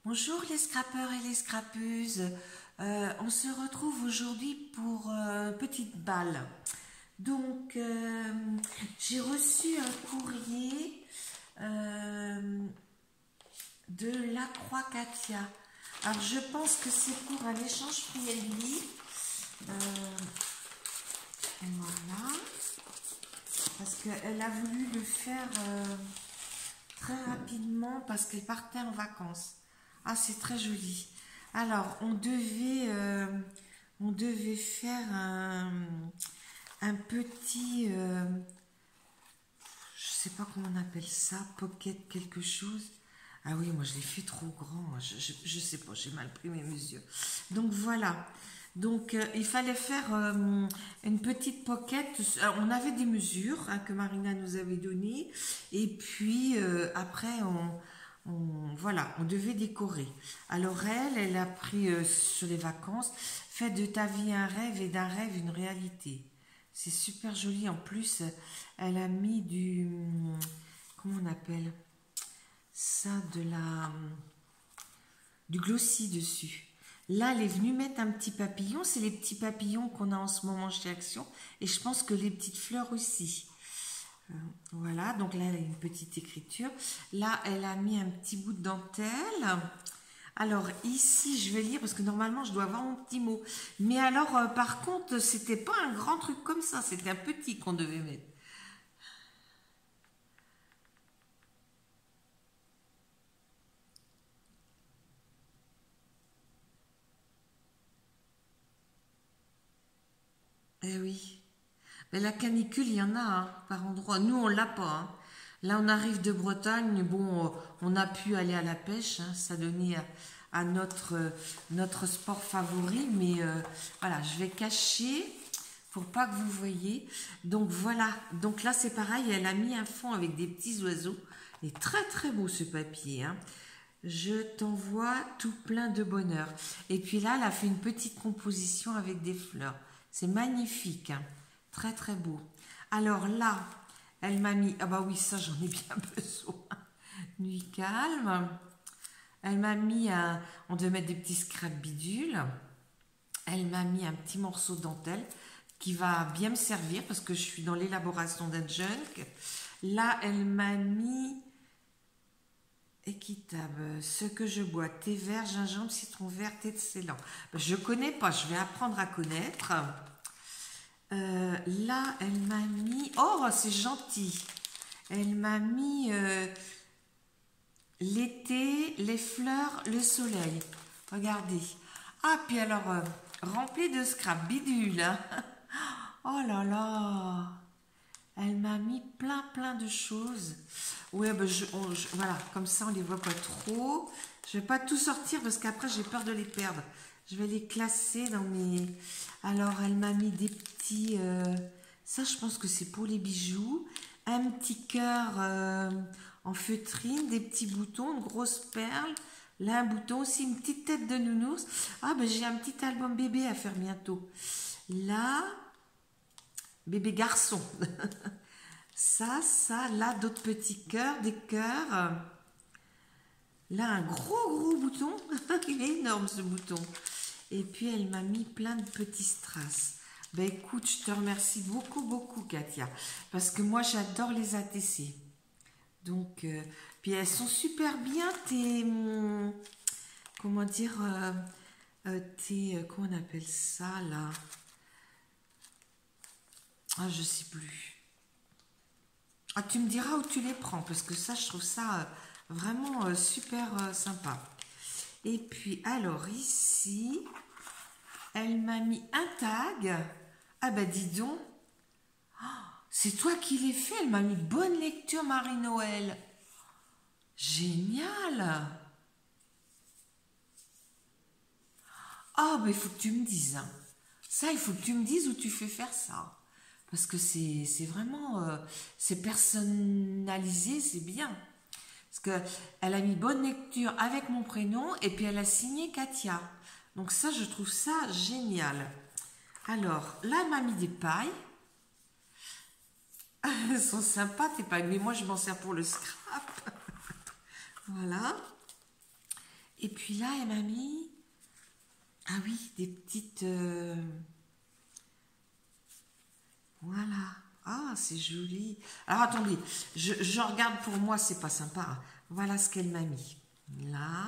Bonjour les scrapeurs et les scrapeuses. On se retrouve aujourd'hui pour petite balle. Donc, j'ai reçu un courrier de La Croix Katia. Alors, je pense que c'est pour un échange Friendly. Voilà. Parce qu'elle a voulu le faire très rapidement parce qu'elle partait en vacances. Ah, c'est très joli. Alors, on devait faire un petit, je sais pas comment on appelle ça, pocket quelque chose. Ah oui, moi je l'ai fait trop grand. Je sais pas, j'ai mal pris mes mesures. Donc voilà. Donc il fallait faire une petite pocket. Alors, on avait des mesures que Marina nous avait données. Et puis après, voilà, on devait décorer. Alors elle a pris sur les vacances, fais de ta vie un rêve et d'un rêve une réalité. C'est super joli. En plus, elle a mis comment on appelle ça, du glossy dessus. Là, elle est venue mettre un petit papillon. C'est les petits papillons qu'on a en ce moment chez Action. Et je pense que les petites fleurs aussi. Voilà, donc là, elle a une petite écriture. Là, elle a mis un petit bout de dentelle. Alors ici, je vais lire parce que normalement, je dois avoir mon petit mot. Mais alors, par contre, c'était pas un grand truc comme ça. C'était un petit qu'on devait mettre. Eh oui. Mais la canicule, il y en a par endroit. Nous, on l'a pas. Là, on arrive de Bretagne. Bon, on a pu aller à la pêche. Ça donnait à notre sport favori. Mais voilà, je vais cacher pour pas que vous voyez. Donc voilà. Donc là, c'est pareil. Elle a mis un fond avec des petits oiseaux. Il est très très beau ce papier. Je t'envoie tout plein de bonheur. Et puis là, elle a fait une petite composition avec des fleurs. C'est magnifique. Très très beau. Alors là, elle m'a mis... Ah bah oui, ça j'en ai bien besoin. Nuit calme. Elle m'a mis un... On devait mettre des petits scraps bidules. Elle m'a mis un petit morceau de dentelle qui va bien me servir parce que je suis dans l'élaboration d'un junk. Là, elle m'a mis... Équitable, ce que je bois, thé vert, gingembre, citron vert, thé de ceylan. Je connais pas, je vais apprendre à connaître. Là, elle m'a mis... Oh, c'est gentil. Elle m'a mis l'été, les fleurs, le soleil. Regardez. Ah, puis alors, rempli de scrap bidule. Oh là là. Elle m'a mis plein plein de choses. Ouais, ben voilà, comme ça on les voit pas trop. Je vais pas tout sortir parce qu'après j'ai peur de les perdre. Je vais les classer dans mes... Alors elle m'a mis des petits... ça je pense que c'est pour les bijoux. Un petit cœur en feutrine, des petits boutons, une grosse perle. Là un bouton aussi, une petite tête de nounours. Ah ben j'ai un petit album bébé à faire bientôt. Là, bébé garçon. Ça, là, d'autres petits cœurs, des cœurs. Là, un gros, gros bouton. Il est énorme, ce bouton. Et puis, elle m'a mis plein de petits strass. Ben, écoute, je te remercie beaucoup, beaucoup, Katia. Parce que moi, j'adore les ATC. Donc, puis elles sont super bien, comment dire, comment on appelle ça, là? Ah, je sais plus. Ah, tu me diras où tu les prends, parce que ça, je trouve ça vraiment super sympa. Et puis, alors ici, elle m'a mis un tag. Ah bah dis donc, c'est toi qui l'as fait. Elle m'a mis bonne lecture Marie-Noël. Génial. Ah bah il faut que tu me dises. Ça, il faut que tu me dises où tu fais faire ça. Parce que c'est vraiment, c'est personnalisé, c'est bien. Parce qu'elle a mis bonne lecture avec mon prénom et puis elle a signé Katia. Donc ça, je trouve ça génial. Alors, là, elle m'a mis des pailles. Elles sont sympas, tes pailles. Mais moi, je m'en sers pour le scrap. Voilà. Et puis là, elle m'a mis, ah oui, des petites, voilà. Ah, c'est joli. Alors, attendez, je regarde pour moi, c'est pas sympa, hein. Voilà ce qu'elle m'a mis. Là.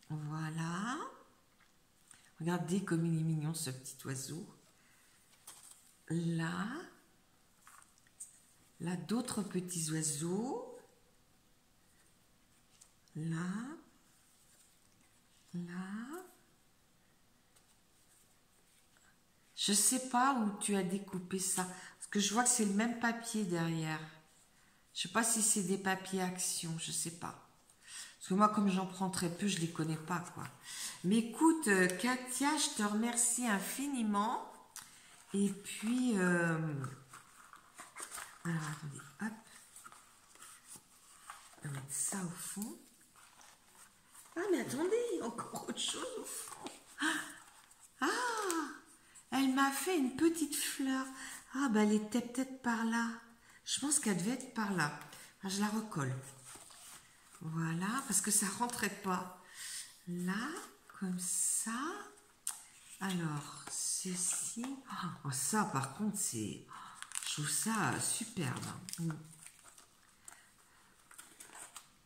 Voilà. Regardez comme il est mignon, ce petit oiseau. Là. Là, d'autres petits oiseaux. Là. Là. Je sais pas où tu as découpé ça. Parce que je vois que c'est le même papier derrière. Je sais pas si c'est des papiers Action, je sais pas. Parce que moi, comme j'en prends très peu, je les connais pas, quoi. Mais écoute, Katia, je te remercie infiniment. Et puis, alors attendez, hop. On va mettre ça au fond. Ah, mais attendez, encore autre chose au fond. Ah, elle m'a fait une petite fleur. Ah, bah elle était peut-être par là. Je pense qu'elle devait être par là. Ah, je la recolle. Voilà, parce que ça rentrait pas. Là, comme ça. Alors, ceci. Oh, ça, par contre, c'est... Je trouve ça superbe.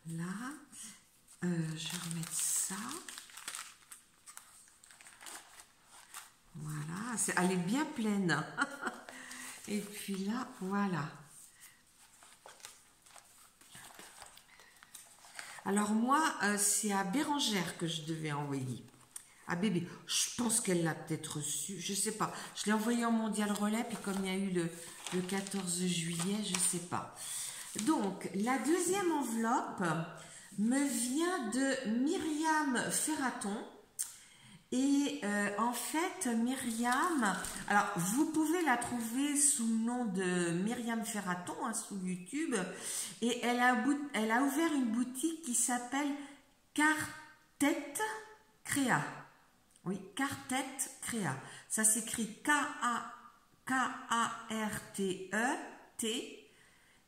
Là, je vais remettre ça. Voilà, elle est bien pleine. Et puis là, voilà. Alors moi, c'est à Bérangère que je devais envoyer. À bébé. Je pense qu'elle l'a peut-être reçu. Je sais pas. Je l'ai envoyé en mondial relais. Puis comme il y a eu le 14 juillet, je sais pas. Donc, la deuxième enveloppe me vient de Myriam Ferraton. Et en fait, Myriam, alors vous pouvez la trouver sous le nom de Myriam Ferraton, hein, sous YouTube, et elle a ouvert une boutique qui s'appelle Quartet Créa. Oui, Quartet Créa. Ça s'écrit K-A-R-T-E-T,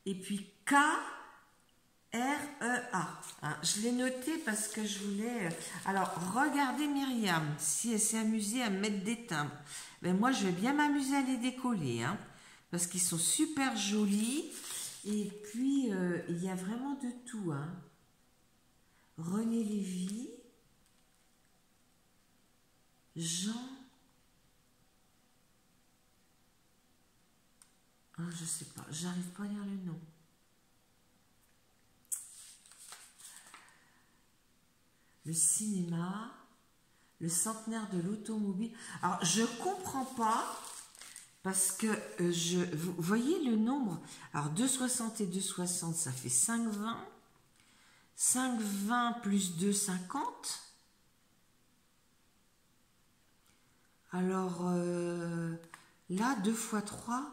et puis K-R-E-A. Hein, je l'ai noté parce que je voulais... Alors, regardez Myriam, si elle s'est amusée à mettre des timbres. Ben, moi, je vais bien m'amuser à les décoller, hein, parce qu'ils sont super jolis. Et puis, il y a vraiment de tout. Hein. René Lévy, Jean... Ah, je sais pas, j'arrive pas à lire le nom. Le cinéma, le centenaire de l'automobile. Alors, je comprends pas, parce que vous voyez le nombre. Alors, 2,60 et 2,60, ça fait 5,20. 5,20 plus 2,50. Alors, là, 2 fois 3,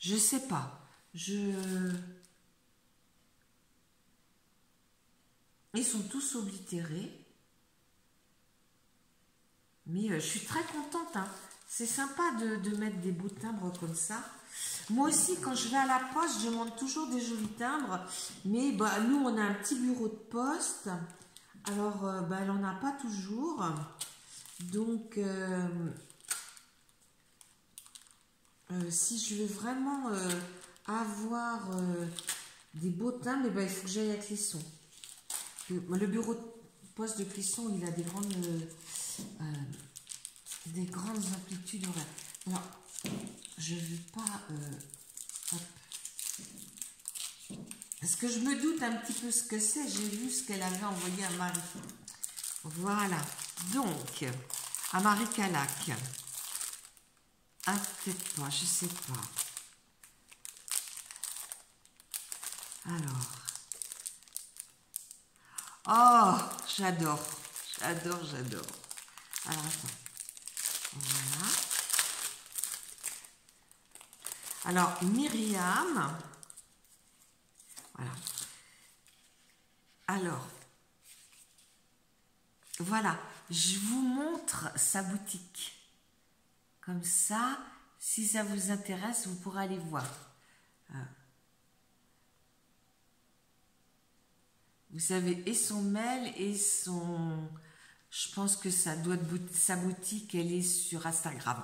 je sais pas. Ils sont tous oblitérés. Mais je suis très contente. Hein. C'est sympa de mettre des beaux timbres comme ça. Moi aussi, quand je vais à la poste, je demande toujours des jolis timbres. Mais bah, nous, on a un petit bureau de poste. Alors, bah, elle n'en a pas toujours. Donc, si je veux vraiment avoir des beaux timbres, eh ben, il faut que j'aille à Clisson. Le bureau de poste de Clisson, il a des grandes amplitudes horaires. Alors, je ne veux pas... parce que je me doute un petit peu ce que c'est. J'ai vu ce qu'elle avait envoyé à Marie. Voilà. Donc, à Marie Calac. Ah, peut-être pas, je sais pas. Alors. Oh, j'adore. J'adore, j'adore. Alors, attends. Voilà. Alors, Myriam. Voilà. Alors, voilà. Je vous montre sa boutique. Comme ça, si ça vous intéresse, vous pourrez aller voir. Vous savez, et son mail et son... Je pense que ça doit être sa boutique, elle est sur Instagram.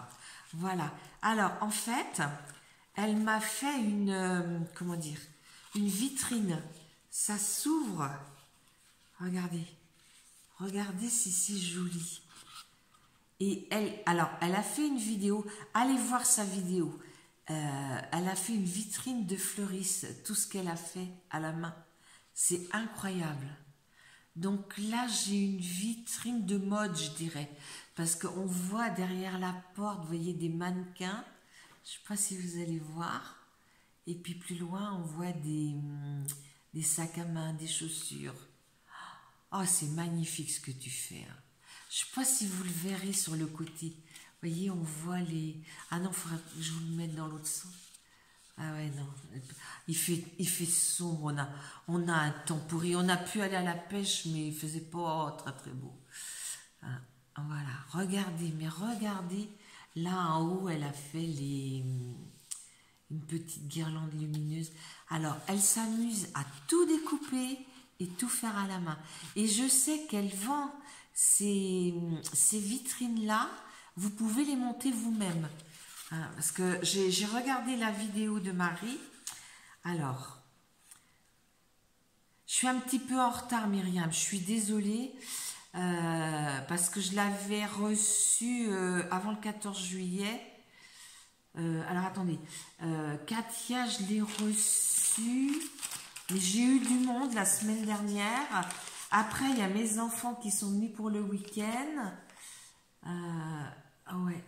Voilà. Alors, en fait, elle m'a fait une... comment dire? Une vitrine. Ça s'ouvre. Regardez. Regardez si c'est joli. Et elle, alors, elle a fait une vidéo. Allez voir sa vidéo. Elle a fait une vitrine de fleuriste. Tout ce qu'elle a fait à la main. C'est incroyable. Donc là, j'ai une vitrine de mode, je dirais. Parce qu'on voit derrière la porte, vous voyez des mannequins. Je ne sais pas si vous allez voir. Et puis plus loin, on voit des sacs à main, des chaussures. Oh, c'est magnifique ce que tu fais. Hein. Je ne sais pas si vous le verrez sur le côté. Vous voyez, on voit les... Ah non, il faudrait que je vous le mette dans l'autre sens. Ah ouais, non. Il fait sombre. On a un temps pourri. On a pu aller à la pêche, mais il faisait pas très très beau. Ah, voilà. Regardez, mais regardez. Là, en haut, elle a fait une petite guirlande lumineuse. Alors, elle s'amuse à tout découper et tout faire à la main. Et je sais qu'elle vend ces vitrines-là. Vous pouvez les monter vous-même. Hein, parce que j'ai regardé la vidéo de Marie. Alors, je suis un petit peu en retard, Myriam. Je suis désolée. Parce que je l'avais reçue avant le 14 juillet. Alors, attendez. Katia, je l'ai reçue. Mais j'ai eu du monde la semaine dernière. Après, il y a mes enfants qui sont venus pour le week-end. Ouais.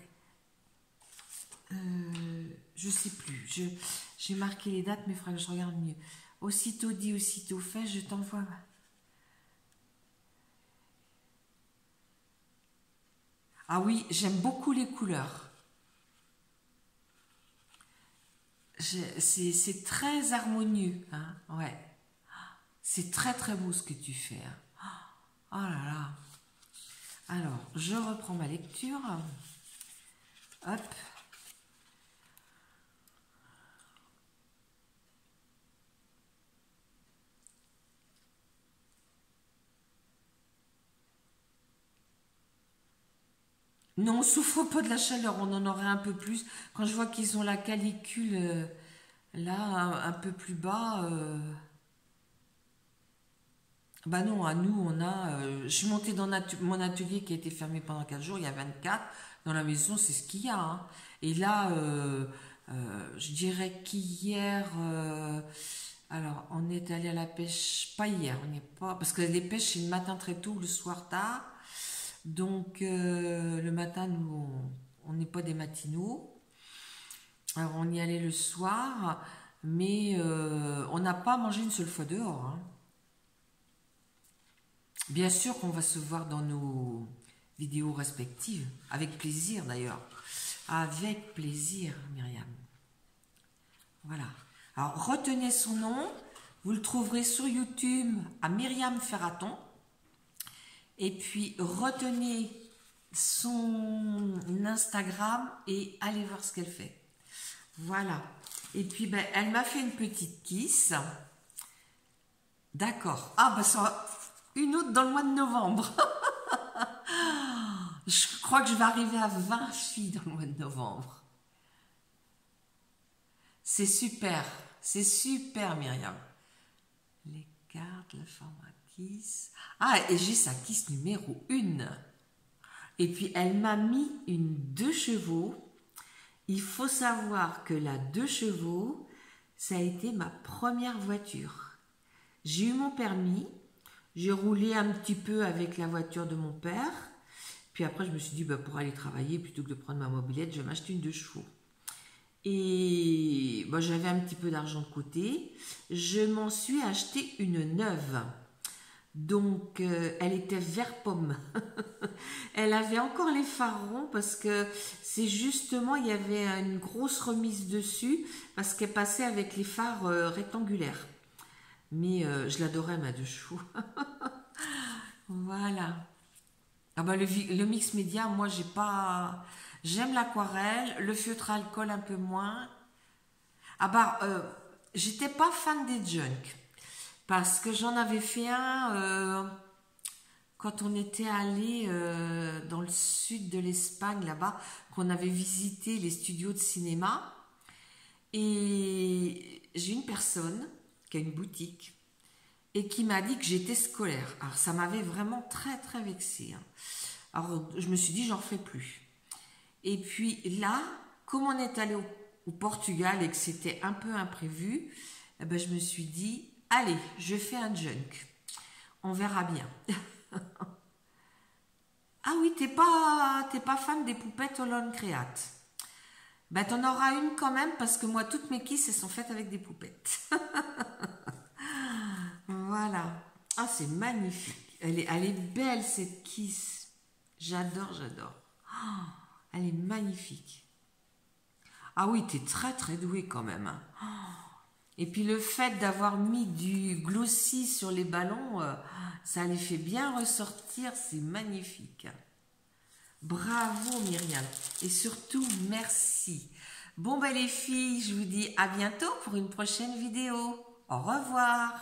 Je sais plus. J'ai marqué les dates, mais il faudra que je regarde mieux. Aussitôt dit, aussitôt fait, je t'envoie. Ah oui, j'aime beaucoup les couleurs. C'est très harmonieux. Hein, ouais. C'est très très beau ce que tu fais. Hein. Oh là là. Alors, je reprends ma lecture. Hop. Non, on ne souffre pas de la chaleur, on en aurait un peu plus. Quand je vois qu'ils ont la canicule là, un peu plus bas, bah non, à nous, on a... je suis montée dans mon atelier qui a été fermé pendant 4 jours, il y a 24. Dans la maison, c'est ce qu'il y a. Hein. Et là, je dirais qu'hier... alors, on est allé à la pêche, pas hier, on n'y est pas... Parce que les pêches, c'est le matin très tôt, le soir tard. Donc, le matin, nous, on n'est pas des matinaux. Alors, on y allait le soir, mais on n'a pas mangé une seule fois dehors. Hein. Bien sûr qu'on va se voir dans nos vidéos respectives, avec plaisir d'ailleurs. Avec plaisir, Myriam. Voilà. Alors, retenez son nom. Vous le trouverez sur YouTube à Myriam Ferraton. Et puis, retenez son Instagram et allez voir ce qu'elle fait. Voilà. Et puis, ben, elle m'a fait une petite kiss. D'accord. Ah, ben, ça, une autre dans le mois de novembre. Je crois que je vais arriver à 20 filles dans le mois de novembre. C'est super. C'est super, Myriam. Les cartes, le format kiss. Ah, et j'ai sa kiss numéro 1. Et puis, elle m'a mis une 2 chevaux. Il faut savoir que la 2 chevaux, ça a été ma première voiture. J'ai eu mon permis. J'ai roulé un petit peu avec la voiture de mon père. Puis après, je me suis dit, bah, pour aller travailler, plutôt que de prendre ma mobilette, je vais m'acheter une 2 chevaux. Et bah, j'avais un petit peu d'argent de côté. Je m'en suis acheté une neuve. Donc, elle était vert pomme. Elle avait encore les phares ronds parce que c'est justement, il y avait une grosse remise dessus parce qu'elle passait avec les phares rectangulaires. Mais je l'adorais, ma 2 chevaux. Voilà. Ah bah, le mix média, moi, j'ai pas... J'aime l'aquarelle, le feutre alcool un peu moins. Ah bah, j'étais pas fan des junk. Parce que j'en avais fait un quand on était allé dans le sud de l'Espagne, là-bas, qu'on avait visité les studios de cinéma. Et j'ai une personne qui a une boutique et qui m'a dit que j'étais scolaire. Alors ça m'avait vraiment très très vexée, hein. Alors je me suis dit j'en refais plus. Et puis là, comme on est allé au Portugal et que c'était un peu imprévu, eh ben, je me suis dit allez, je fais un junk. On verra bien. Ah oui, t'es pas fan des poupettes Holland Create. Ben t'en auras une quand même parce que moi toutes mes kisses elles sont faites avec des poupettes. Voilà. Ah c'est magnifique. Elle est belle cette kiss. J'adore, j'adore. Oh, elle est magnifique. Ah oui, t'es très très douée quand même, hein. Et puis le fait d'avoir mis du glossy sur les ballons, ça les fait bien ressortir, c'est magnifique. Bravo Myriam. Et surtout, merci. Bon ben les filles, je vous dis à bientôt pour une prochaine vidéo. Au revoir.